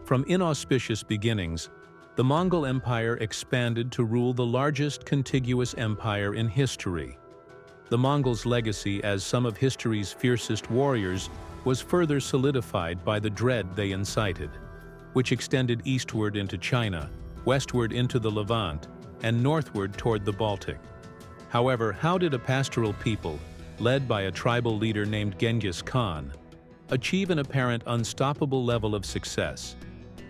From inauspicious beginnings, the Mongol Empire expanded to rule the largest contiguous empire in history. The Mongols' legacy as some of history's fiercest warriors was further solidified by the dread they incited, which extended eastward into China, westward into the Levant, and northward toward the Baltic. However, how did a pastoral people, led by a tribal leader named Genghis Khan, achieve an apparent unstoppable level of success?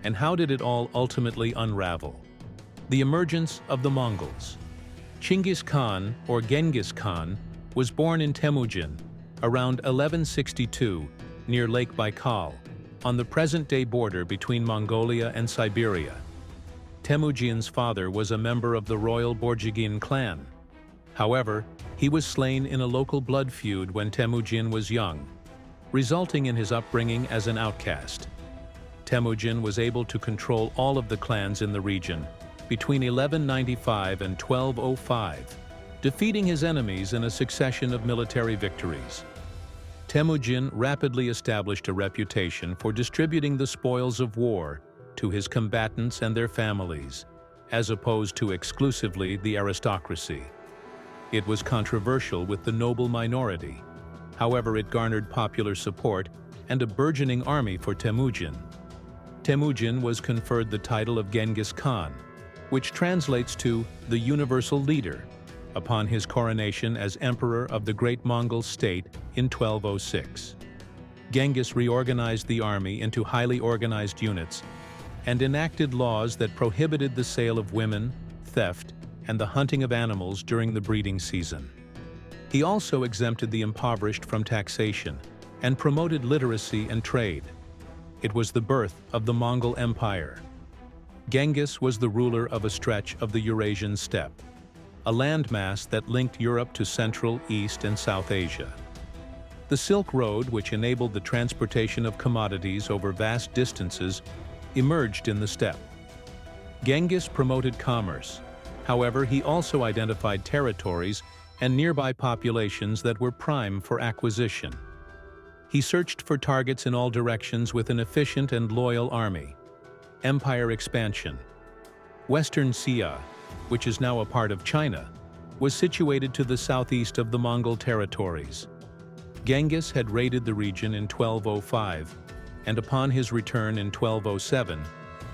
And how did it all ultimately unravel? The emergence of the Mongols. Genghis Khan, or Genghis Khan, was born in Temujin, around 1162, near Lake Baikal, on the present-day border between Mongolia and Siberia. Temujin's father was a member of the royal Borjigin clan. However, he was slain in a local blood feud when Temujin was young, resulting in his upbringing as an outcast. Temujin was able to control all of the clans in the region between 1195 and 1205, defeating his enemies in a succession of military victories. Temujin rapidly established a reputation for distributing the spoils of war to his combatants and their families, as opposed to exclusively the aristocracy. It was controversial with the noble minority. However, it garnered popular support and a burgeoning army for Temujin. Temujin was conferred the title of Genghis Khan, which translates to the universal leader, upon his coronation as emperor of the Great Mongol state in 1206. Genghis reorganized the army into highly organized units and enacted laws that prohibited the sale of women, theft, and the hunting of animals during the breeding season. He also exempted the impoverished from taxation and promoted literacy and trade. It was the birth of the Mongol Empire. Genghis was the ruler of a stretch of the Eurasian steppe, a landmass that linked Europe to Central, East, and South Asia. The Silk Road, which enabled the transportation of commodities over vast distances, emerged in the steppe. Genghis promoted commerce. However, he also identified territories and nearby populations that were prime for acquisition. He searched for targets in all directions with an efficient and loyal army. Empire expansion. Western Xia, which is now a part of China, was situated to the southeast of the Mongol territories. Genghis had raided the region in 1205, and upon his return in 1207,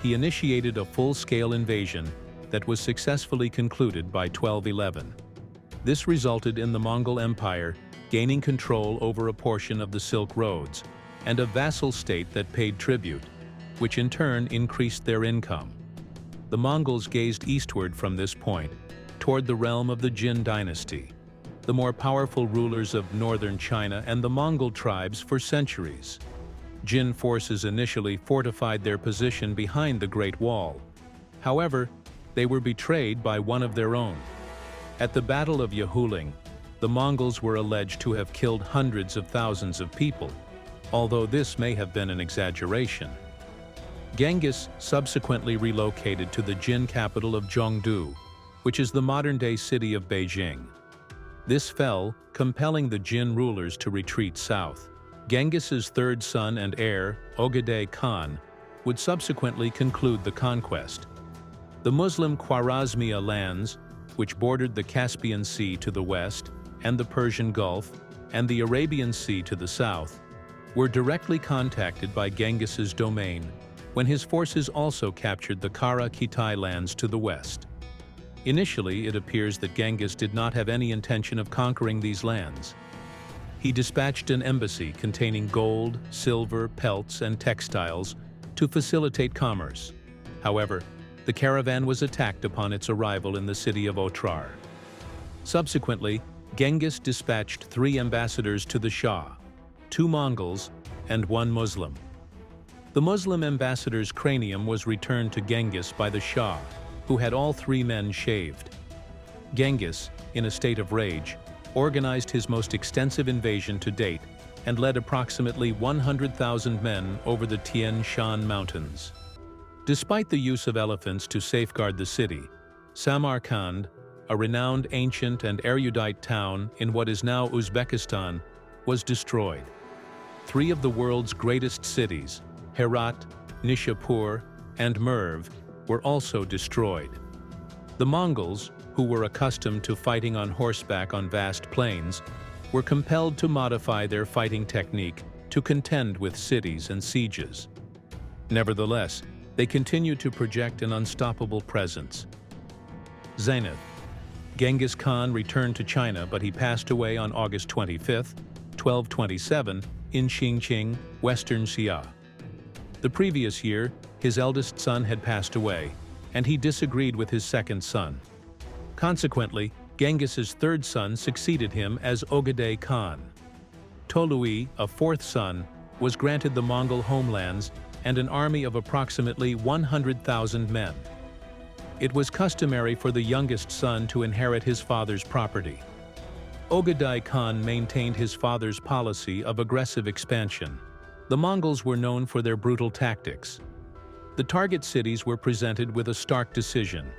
he initiated a full-scale invasion that was successfully concluded by 1211. This resulted in the Mongol Empire gaining control over a portion of the Silk Roads and a vassal state that paid tribute, which in turn increased their income. The Mongols gazed eastward from this point, toward the realm of the Jin dynasty, the more powerful rulers of northern China and the Mongol tribes for centuries. Jin forces initially fortified their position behind the Great Wall. However, they were betrayed by one of their own. At the Battle of Yahuling, the Mongols were alleged to have killed hundreds of thousands of people, although this may have been an exaggeration. Genghis subsequently relocated to the Jin capital of Zhongdu, which is the modern-day city of Beijing. This fell, compelling the Jin rulers to retreat south. Genghis's third son and heir, Ogedei Khan, would subsequently conclude the conquest. The Muslim Khwarezmiya lands, which bordered the Caspian Sea to the west and the Persian Gulf and the Arabian Sea to the south, were directly contacted by Genghis's domain when his forces also captured the Kara-Kitai lands to the west. Initially, it appears that Genghis did not have any intention of conquering these lands. He dispatched an embassy containing gold, silver, pelts, and textiles to facilitate commerce. However, the caravan was attacked upon its arrival in the city of Otrar. Subsequently, Genghis dispatched 3 ambassadors to the Shah, 2 Mongols, and 1 Muslim. The Muslim ambassador's cranium was returned to Genghis by the Shah, who had all 3 men shaved. Genghis, in a state of rage, organized his most extensive invasion to date and led approximately 100,000 men over the Tian Shan Mountains. Despite the use of elephants to safeguard the city, Samarkand, a renowned ancient and erudite town in what is now Uzbekistan, was destroyed. 3 of the world's greatest cities, Herat, Nishapur, and Merv were also destroyed. The Mongols, who were accustomed to fighting on horseback on vast plains, were compelled to modify their fighting technique to contend with cities and sieges. Nevertheless, they continued to project an unstoppable presence. Zenith. Genghis Khan returned to China, but he passed away on August 25, 1227, in Xinjiang, Western Xia. The previous year, his eldest son had passed away, and he disagreed with his second son. Consequently, Genghis's third son succeeded him as Ogedei Khan. Tolui, a fourth son, was granted the Mongol homelands and an army of approximately 100,000 men. It was customary for the youngest son to inherit his father's property. Ogedei Khan maintained his father's policy of aggressive expansion. The Mongols were known for their brutal tactics. The target cities were presented with a stark decision: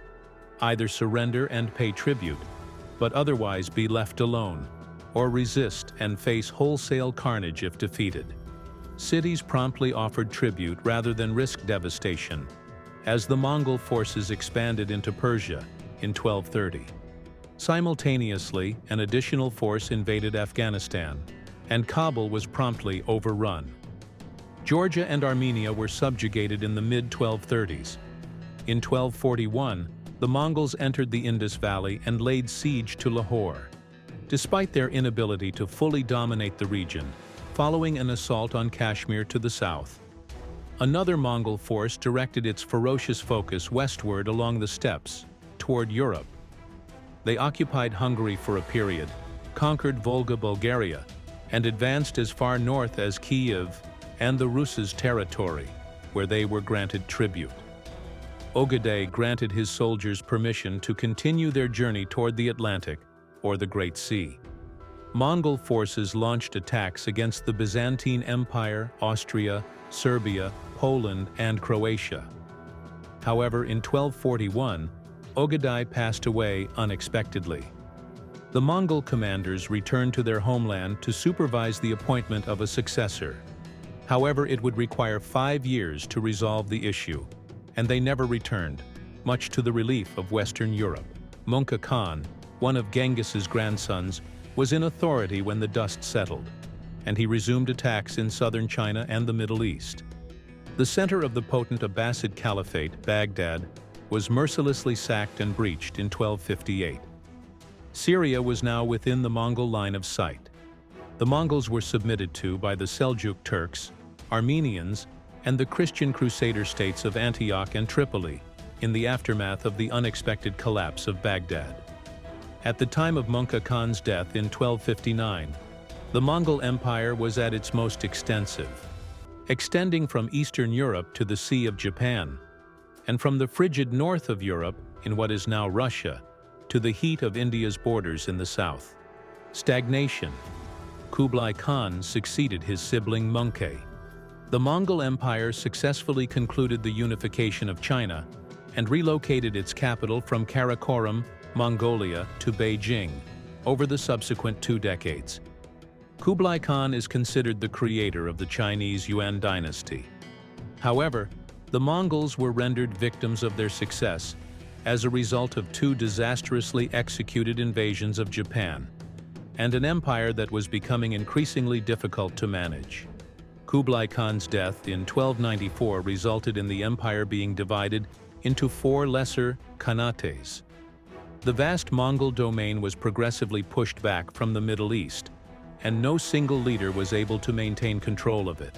either surrender and pay tribute, but otherwise be left alone, or resist and face wholesale carnage if defeated. Cities promptly offered tribute rather than risk devastation, as the Mongol forces expanded into Persia in 1230. Simultaneously, an additional force invaded Afghanistan, and Kabul was promptly overrun. Georgia and Armenia were subjugated in the mid-1230s. In 1241, the Mongols entered the Indus Valley and laid siege to Lahore. Despite their inability to fully dominate the region, following an assault on Kashmir to the south, another Mongol force directed its ferocious focus westward along the steppes, toward Europe. They occupied Hungary for a period, conquered Volga, Bulgaria, and advanced as far north as Kiev and the Rus's territory, where they were granted tribute. Ogedei granted his soldiers permission to continue their journey toward the Atlantic or the Great Sea. Mongol forces launched attacks against the Byzantine Empire, Austria, Serbia, Poland, and Croatia. However, in 1241, Ogedei passed away unexpectedly. The Mongol commanders returned to their homeland to supervise the appointment of a successor. However, it would require 5 years to resolve the issue, and they never returned, much to the relief of Western Europe. Mongol Khan, one of Genghis's grandsons, was in authority when the dust settled, and he resumed attacks in southern China and the Middle East. The center of the potent Abbasid Caliphate, Baghdad, was mercilessly sacked and breached in 1258. Syria was now within the Mongol line of sight. The Mongols were submitted to by the Seljuk Turks, Armenians, and the Christian Crusader states of Antioch and Tripoli in the aftermath of the unexpected collapse of Baghdad. At the time of Mongol Khan's death in 1259, the Mongol Empire was at its most extensive, extending from Eastern Europe to the Sea of Japan, and from the frigid north of Europe, in what is now Russia, to the heat of India's borders in the south. Stagnation. Kublai Khan succeeded his sibling Mongke. The Mongol Empire successfully concluded the unification of China and relocated its capital from Karakoram, Mongolia, to Beijing over the subsequent 2 decades. Kublai Khan is considered the creator of the Chinese Yuan dynasty. However, the Mongols were rendered victims of their success as a result of 2 disastrously executed invasions of Japan, and an empire that was becoming increasingly difficult to manage. Kublai Khan's death in 1294 resulted in the empire being divided into 4 lesser Khanates. The vast Mongol domain was progressively pushed back from the Middle East, and no single leader was able to maintain control of it.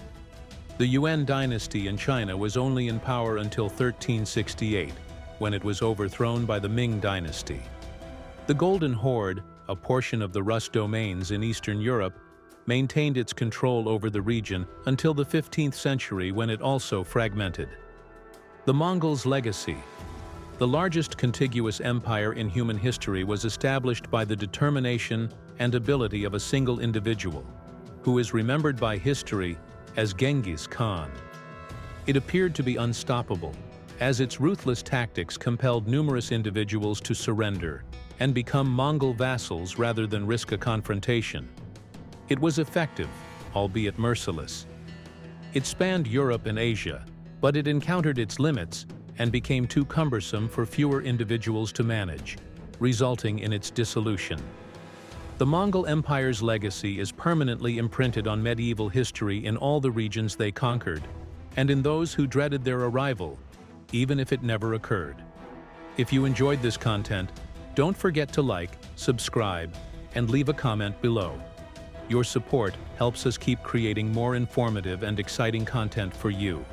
The Yuan dynasty in China was only in power until 1368, when it was overthrown by the Ming dynasty. The Golden Horde, a portion of the Rus domains in Eastern Europe, maintained its control over the region until the 15th century, when it also fragmented. The Mongols' legacy. The largest contiguous empire in human history was established by the determination and ability of a single individual, who is remembered by history as Genghis Khan. It appeared to be unstoppable, as its ruthless tactics compelled numerous individuals to surrender and become Mongol vassals rather than risk a confrontation. It was effective, albeit merciless. It spanned Europe and Asia, But it encountered its limits and became too cumbersome for fewer individuals to manage, resulting in its dissolution. The Mongol Empire's legacy is permanently imprinted on medieval history in all the regions they conquered, and in those who dreaded their arrival, even if it never occurred. If you enjoyed this content, don't forget to like, subscribe, and leave a comment below. Your support helps us keep creating more informative and exciting content for you.